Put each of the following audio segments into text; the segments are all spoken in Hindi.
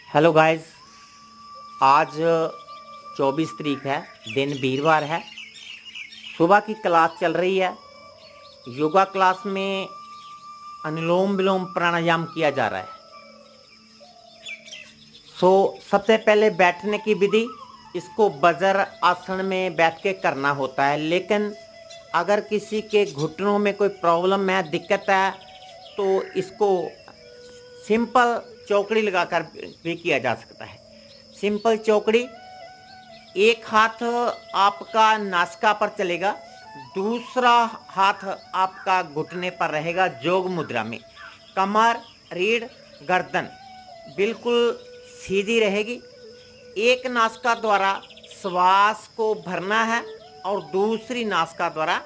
हेलो गाइस, आज 24 तारीख है, दिन वीरवार है। सुबह की क्लास चल रही है। योगा क्लास में अनुलोम विलोम प्राणायाम किया जा रहा है। सबसे पहले बैठने की विधि, इसको वज्र आसन में बैठ के करना होता है। लेकिन अगर किसी के घुटनों में कोई प्रॉब्लम है, दिक्कत है, तो इसको सिंपल चौकड़ी लगाकर भी किया जा सकता है। सिंपल चौकड़ी, एक हाथ आपका नासिका पर चलेगा, दूसरा हाथ आपका घुटने पर रहेगा योग मुद्रा में। कमर, रीढ़, गर्दन बिल्कुल सीधी रहेगी। एक नासिका द्वारा श्वास को भरना है और दूसरी नासिका द्वारा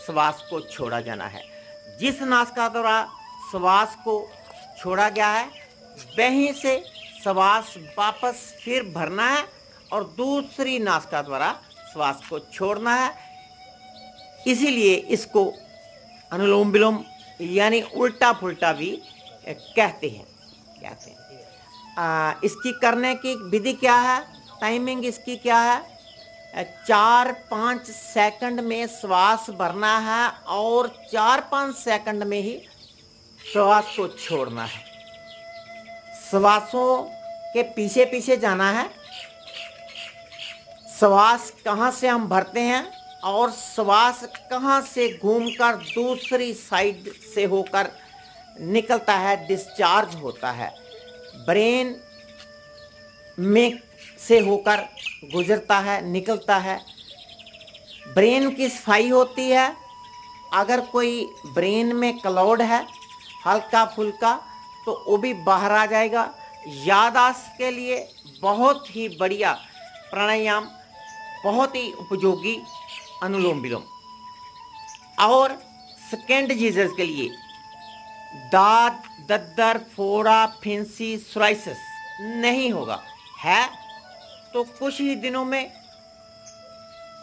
श्वास को छोड़ा जाना है। जिस नासिका द्वारा श्वास को छोड़ा गया है वहीं से श्वास वापस फिर भरना है और दूसरी नासिका द्वारा श्वास को छोड़ना है। इसीलिए इसको अनुलोम विलोम यानी उल्टा पुल्टा भी कहते हैं। इसकी करने की विधि क्या है, टाइमिंग इसकी क्या है? 4-5 सेकंड में श्वास भरना है और 4-5 सेकंड में ही श्वास को छोड़ना है। श्वासों के पीछे पीछे जाना है। श्वास कहाँ से हम भरते हैं और श्वास कहाँ से घूमकर दूसरी साइड से होकर निकलता है, डिस्चार्ज होता है, ब्रेन में से होकर गुजरता है, निकलता है। ब्रेन की सफाई होती है। अगर कोई ब्रेन में क्लाउड है हल्का फुल्का तो वो भी बाहर आ जाएगा। याददाश्त के लिए बहुत ही बढ़िया प्राणायाम, बहुत ही उपयोगी अनुलोम विलोम। और सेकेंड डिजीज के लिए दांत, दद्दर, फोड़ा, फिंसी, सोराइसिस नहीं होगा है तो कुछ ही दिनों में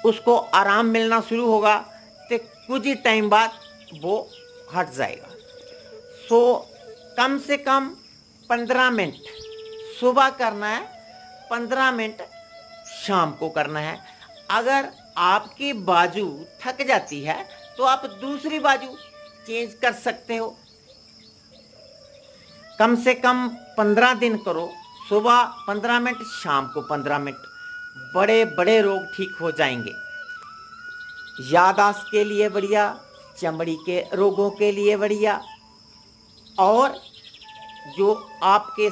उसको आराम मिलना शुरू होगा, तो कुछ ही टाइम बाद वो हट जाएगा। कम से कम 15 मिनट सुबह करना है, 15 मिनट शाम को करना है। अगर आपकी बाजू थक जाती है तो आप दूसरी बाजू चेंज कर सकते हो। कम से कम 15 दिन करो, सुबह 15 मिनट, शाम को 15 मिनट। बड़े बड़े रोग ठीक हो जाएंगे। याददाश्त के लिए बढ़िया, चमड़ी के रोगों के लिए बढ़िया, और जो आपके